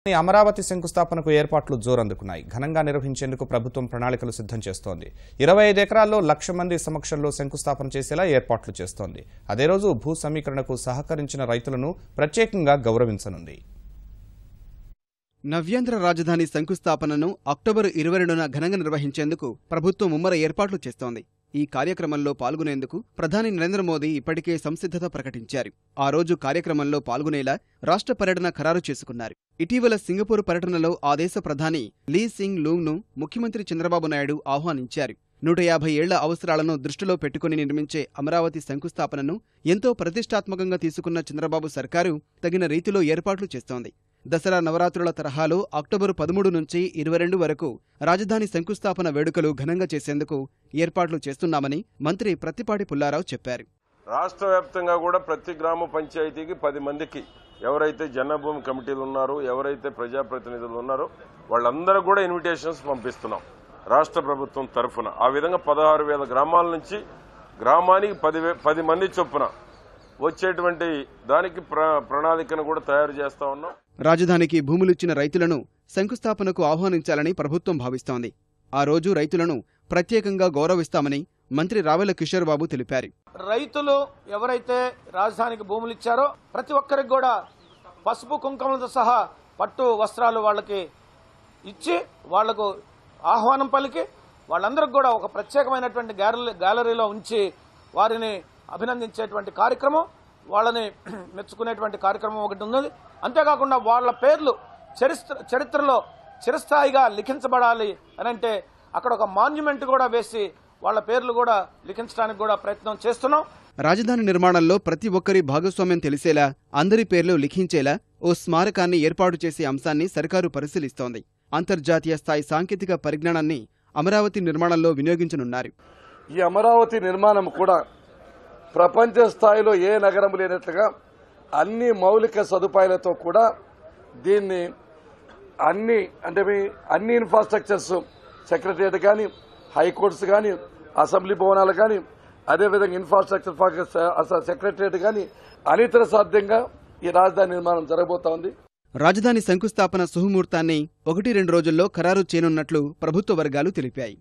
అమరావతి శంకుస్థాపనకు ఏర్పాట్లు జోరందుకున్నాయి. ఘనంగా నిర్వహించేందుకు ప్రభుత్వం ప్రణాళికలు సిద్ధం చేస్తోంది. 25 ఎకరాల్లో 1,00,000 మంది సమక్షంలో శంకుస్థాపన చేసేలా ఏర్పాట్లు చేస్తోంది. అదే రోజు భూ సమీకరణకు సహకరించిన రైతులను ప్రత్యేకంగా గౌరవించనుంది. నవ్యాంధ్ర రాజధాని శంకుస్థాపనను అక్టోబర్ 22న ఘనంగా నిర్వహించేందుకు ప్రభుత్వం ముమ్మర ఏర్పాట్లు చేస్తోంది. ఈ కార్యక్రమంలో పాల్గొనేందుకు ప్రధాని నరేంద్ర మోదీ ఇప్పటికే సంసిద్ధత ప్రకటించారు. ఆ రోజు కార్యక్రమంలో పాల్గొనేలా రాష్ట్ర పర్యటన ఖరారు చేసుకున్నారు. ఇటీవల సింగపూర్ పర్యటనలో ఆ దేశ ప్రధాని లీ సింగ్ లూంగ్ను ముఖ్యమంత్రి చంద్రబాబు నాయుడు ఆహ్వానించారు. 150 ఏళ్ల అవసరాలను దృష్టిలో పెట్టుకుని నిర్మించే అమరావతి శంకుస్థాపనను ఎంతో ప్రతిష్టాత్మకంగా తీసుకున్న చంద్రబాబు సర్కారు తగిన రీతిలో ఏర్పాట్లు చేస్తోంది. దసరా నవరాత్రుల తరహాలో అక్టోబర్ 13 నుంచి 22 వరకు రాజధాని శంకుస్థాపన వేడుకలు ఘనంగా చేసేందుకు ఏర్పాట్లు చేస్తున్నామని మంత్రి ప్రత్తిపాటి పుల్లారావు చెప్పారు. రాష్ట్ర వ్యాప్తంగా కూడా ప్రతి గ్రామ పంచాయతీకి 10 మందికి ఎవరైతే జన్మభూమి కమిటీలు ఉన్నారో, ఎవరైతే ప్రజాప్రతినిధులు ఉన్నారో వాళ్ళందరూ కూడా ఇన్విటేషన్స్ పంపిస్తున్నాం రాష్ట్ర ప్రభుత్వం తరఫున. ఆ విధంగా 16,000 గ్రామాల నుంచి గ్రామానికి 10 మంది చొప్పున వచ్చేటువంటి దానికి ప్రణాళికను కూడా తయారు చేస్తా ఉన్నాం. రాజధానికి భూములిచ్చిన రైతులను శంకుస్థాపనకు ఆహ్వానించాలని ప్రభుత్వం భావిస్తోంది. ఆ రోజు రైతులను ప్రత్యేకంగా గౌరవిస్తామని మంత్రి రావెల కిషోర్ బాబు తెలిపారు. రైతులు ఎవరైతే రాజధానికి భూములు ఇచ్చారో ప్రతి ఒక్కరికి కూడా పసుపు కుంకుమలతో సహా పట్టు వస్త్రాలు వాళ్ళకి ఇచ్చి వాళ్లకు ఆహ్వానం పలికి వాళ్ళందరికి కూడా ఒక ప్రత్యేకమైనటువంటి గ్యాలరీలో ఉంచి వారిని అభినందించేటువంటి కార్యక్రమం, వాళ్ళని మెచ్చుకునేటువంటి కార్యక్రమం ఒకటి ఉన్నది. అంతేకాకుండా వాళ్ళ పేర్లు చరిత్రలో చిరస్థాయిగా లిఖించబడాలి అని అంటే అక్కడ ఒక మాన్యుమెంట్ కూడా వేసి వాళ్ళ పేర్లు కూడా లిఖించడానికి కూడా ప్రయత్నం చేస్తున్నాం. రాజధాని నిర్మాణంలో ప్రతి ఒక్కరి భాగస్వామ్యం తెలిసేలా, అందరి పేర్లు లిఖించేలా ఓ స్మారకాన్ని ఏర్పాటు చేసే అంశాన్ని సర్కారు పరిశీలిస్తోంది. అంతర్జాతీయ స్థాయి సాంకేతిక పరిజ్ఞానాన్ని అమరావతి నిర్మాణంలో వినియోగించనున్నారు. ఈ అమరావతి నిర్మాణం కూడా ప్రపంచ స్థాయిలో ఏ నగరం లేనట్లుగా అన్ని మౌలిక సదుపాయాలతో కూడా దీన్ని అన్ని ఇన్ఫ్రాస్ట్రక్చర్స్, సెక్రటరియట్ కానీ, హైకోర్ట్స్ కానీ, అసెంబ్లీ భవనాలు కానీ, అదేవిధంగా ఇన్ఫ్రాస్ట్రక్చర్ సెక్రటరియట్ కానీ అనితర సాధ్యంగా ఈ రాజధాని నిర్మాణం జరగబోతా ఉంది. రాజధాని శంకుస్థాపన శుభముహూర్తాన్ని 1-2 రోజుల్లో ఖరారు చేయనున్నట్లు ప్రభుత్వ వర్గాలు తెలిపాయి.